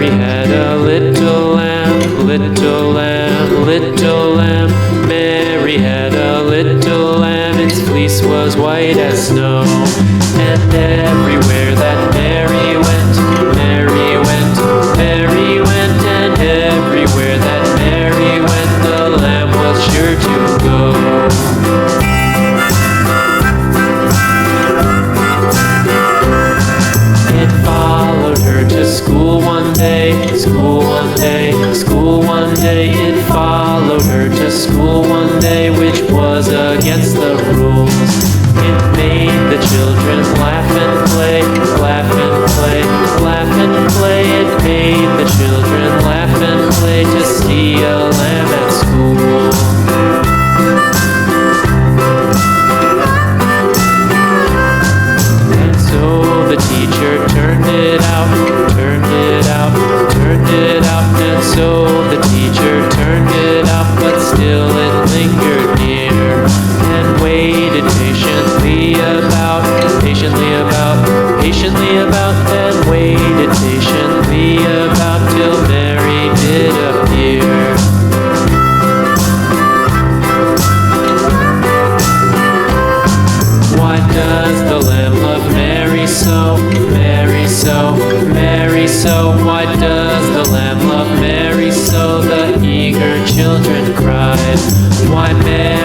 Mary had a little lamb, little lamb, little lamb. Mary had a little lamb, its fleece was white as snow. And everywhere that Mary went, Mary went, Mary went. And everywhere that Mary went, the lamb was sure to go. It followed her to school one day, school one day, school one day. It followed her to school one day, which was against the rules. It made the children laugh and play, laugh and play, laugh and play. It made the children laugh and play to see a lamb at school. And so the teacher turned it out, turned it out, turned it out. And so the teacher turned it out, but still it lingered near and waited patiently about, patiently about, patiently about, and waited patiently about till Mary did appear. Why does the lamb love Mary so, Mary so, Mary so? Why does the lamb love Mary so? The eager children cried. Why Mary